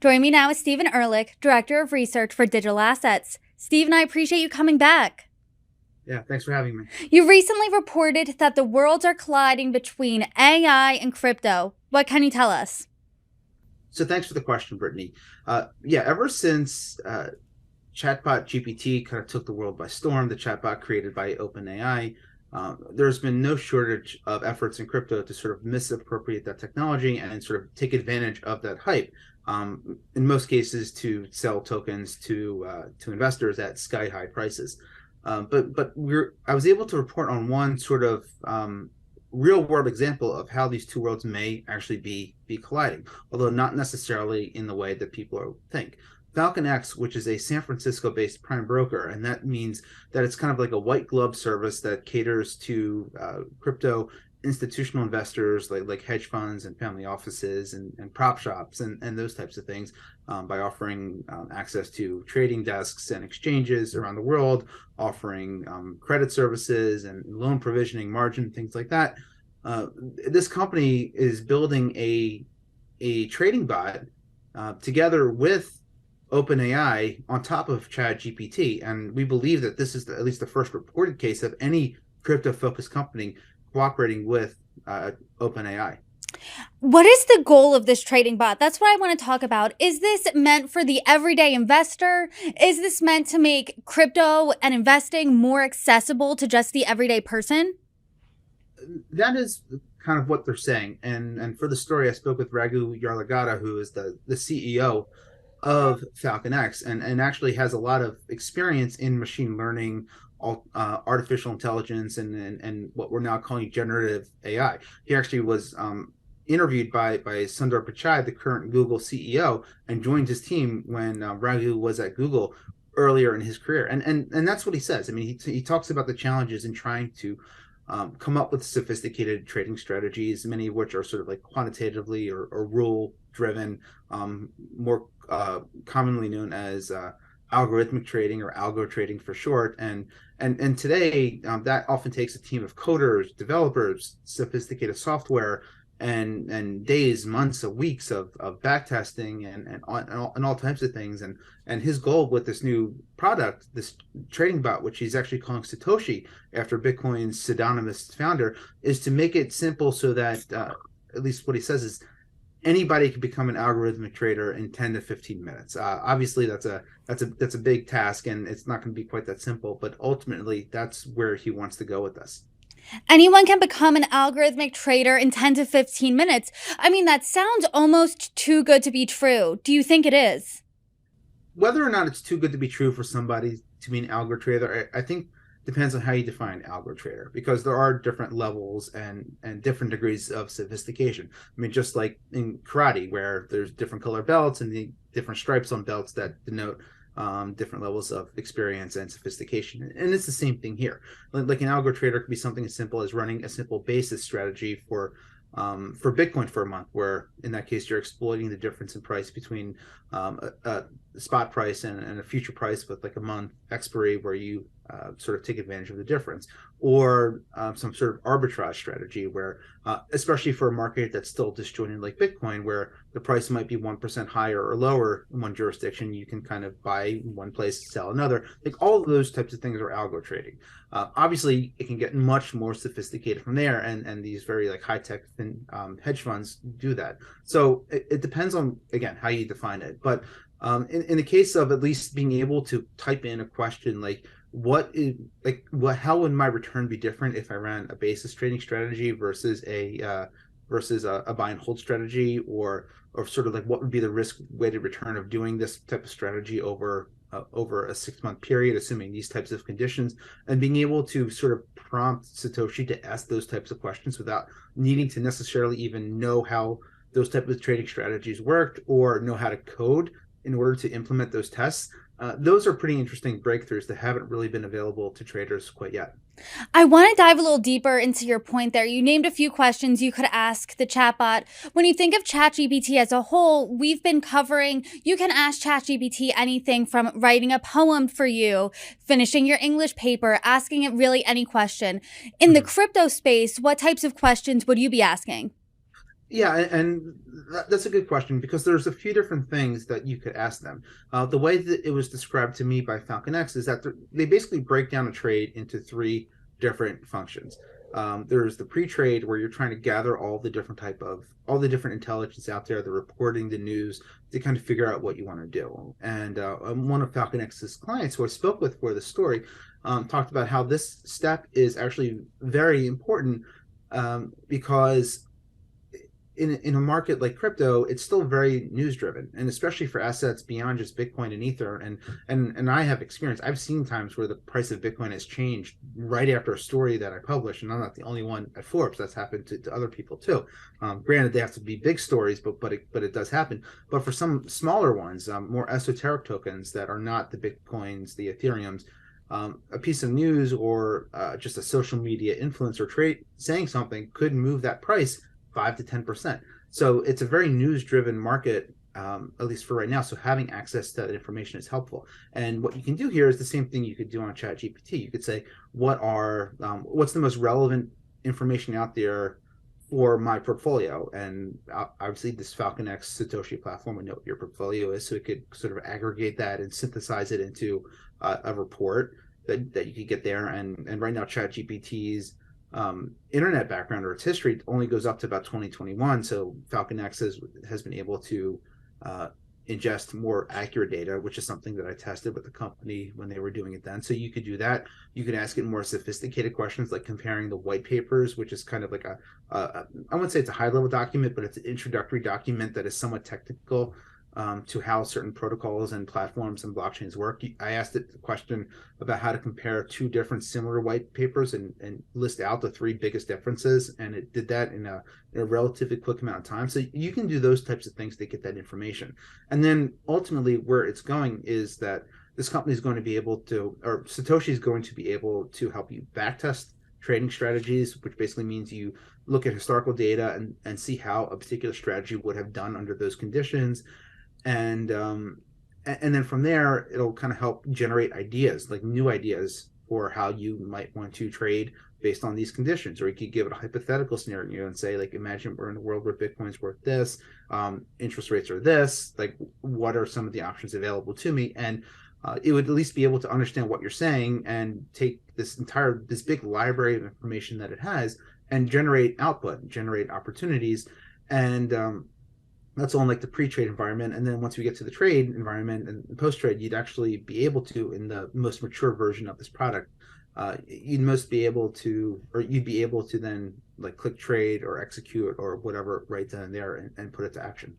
Joining me now is Steven Ehrlich, Director of Research for Digital Assets. Steven, I appreciate you coming back. Yeah, thanks for having me. You recently reported that the worlds are colliding between AI and crypto. What can you tell us? So thanks for the question, Brittany. Yeah, ever since chatbot GPT kind of took the world by storm, the chatbot created by OpenAI, there's been no shortage of efforts in crypto to sort of misappropriate that technology and sort of take advantage of that hype. In most cases, to sell tokens to investors at sky high prices. But I was able to report on one sort of real world example of how these two worlds may actually be colliding, although not necessarily in the way that people think. FalconX, which is a San Francisco based prime broker, and that means that it's kind of like a white glove service that caters to crypto institutional investors like hedge funds and family offices and prop shops and those types of things, by offering access to trading desks and exchanges around the world, offering credit services and loan provisioning, margin, things like that. This company is building a trading bot together with OpenAI on top of ChatGPT, and we believe that this is at least the first reported case of any crypto-focused company cooperating with OpenAI. What is the goal of this trading bot? That's what I want to talk about. Is this meant for the everyday investor? Is this meant to make crypto and investing more accessible to just the everyday person? That is kind of what they're saying. And for the story, I spoke with Raghu Yarlagadda, who is the CEO of FalconX, and actually has a lot of experience in machine learning, artificial intelligence, and what we're now calling generative AI. He actually was interviewed by Sundar Pichai, the current Google CEO, and joined his team when Raghu was at Google earlier in his career. And that's what he says. I mean, he talks about the challenges in trying to come up with sophisticated trading strategies, many of which are sort of like quantitatively or rule driven, more commonly known as algorithmic trading or algo trading for short. And today, that often takes a team of coders, developers, sophisticated software, and days, months, weeks of back testing and all types of things. And his goal with this new product, this trading bot, which he's actually calling Satoshi after Bitcoin's pseudonymous founder, is to make it simple so that at least what he says is anybody can become an algorithmic trader in 10 to 15 minutes. Obviously, that's a big task, and it's not going to be quite that simple. But ultimately, that's where he wants to go with this. Anyone can become an algorithmic trader in 10 to 15 minutes. I mean, that sounds almost too good to be true. Do you think it is? Whether or not it's too good to be true for somebody to be an algo trader, I think depends on how you define algo trader, because there are different levels and different degrees of sophistication. I mean, just like in karate, where there's different color belts and the different stripes on belts that denote different levels of experience and sophistication. And it's the same thing here. Like an algo trader could be something as simple as running a simple basis strategy for Bitcoin for a month, where in that case you're exploiting the difference in price between a spot price and a future price with like a month expiry, where you sort of take advantage of the difference, or some sort of arbitrage strategy where, especially for a market that's still disjointed like Bitcoin, where the price might be 1% higher or lower in one jurisdiction, you can kind of buy one place, sell another. Like all of those types of things are algo trading. Obviously, it can get much more sophisticated from there, and these very like high tech hedge funds do that. So it depends on, again, how you define it. But in the case of at least being able to type in a question like, how would my return be different if I ran a basis trading strategy versus a buy and hold strategy, or sort of like what would be the risk weighted return of doing this type of strategy over a 6-month period, assuming these types of conditions, and being able to sort of prompt Satoshi to ask those types of questions without needing to necessarily even know how those types of trading strategies worked or know how to code in order to implement those tests. Those are pretty interesting breakthroughs that haven't really been available to traders quite yet. I want to dive a little deeper into your point there. You named a few questions you could ask the chatbot. When you think of ChatGPT as a whole, we've been covering, you can ask ChatGPT anything from writing a poem for you, finishing your English paper, asking it really any question. In the crypto space, what types of questions would you be asking? Yeah, and that's a good question because there's a few different things that you could ask them. The way that it was described to me by FalconX is that they basically break down a trade into three different functions. There's the pre-trade where you're trying to gather all the different intelligence out there, the reporting, the news, to kind of figure out what you want to do. And one of FalconX's clients who I spoke with for the story talked about how this step is actually very important because in a market like crypto, it's still very news driven, and especially for assets beyond just Bitcoin and Ether. And I have experience. I've seen times where the price of Bitcoin has changed right after a story that I published, and I'm not the only one at Forbes. That's happened to other people too. Granted, they have to be big stories, but it does happen. But for some smaller ones, more esoteric tokens that are not the Bitcoins, the Ethereums. A piece of news or just a social media influencer trade saying something could move that price 5 to 10%. So it's a very news driven market, at least for right now. So having access to that information is helpful. And what you can do here is the same thing you could do on ChatGPT. You could say, what's the most relevant information out there for my portfolio? And obviously, this FalconX Satoshi platform would know what your portfolio is, so it could sort of aggregate that and synthesize it into a report that you could get there. And right now, ChatGPT's internet background or its history only goes up to about 2021. So FalconX has been able to ingest more accurate data, which is something that I tested with the company when they were doing it then. So you could do that. You could ask it more sophisticated questions like comparing the white papers, which is kind of like I wouldn't say it's a high level document, but it's an introductory document that is somewhat technical to how certain protocols and platforms and blockchains work. I asked it a question about how to compare two different similar white papers and list out the three biggest differences. And it did that in a relatively quick amount of time. So you can do those types of things to get that information. And then ultimately where it's going is that this company is going to be able to, or Satoshi is going to be able to help you backtest trading strategies, which basically means you look at historical data and see how a particular strategy would have done under those conditions. And then from there it'll kind of help generate ideas, like new ideas for how you might want to trade based on these conditions. Or you could give it a hypothetical scenario and say, like, imagine we're in a world where Bitcoin's worth this, interest rates are this, like what are some of the options available to me? And it would at least be able to understand what you're saying and take this big library of information that it has and generate output, generate opportunities. And that's all in like the pre-trade environment. And then once we get to the trade environment and post-trade, you'd actually be able to, in the most mature version of this product, you'd be able to then like click trade or execute or whatever right then and there and put it to action.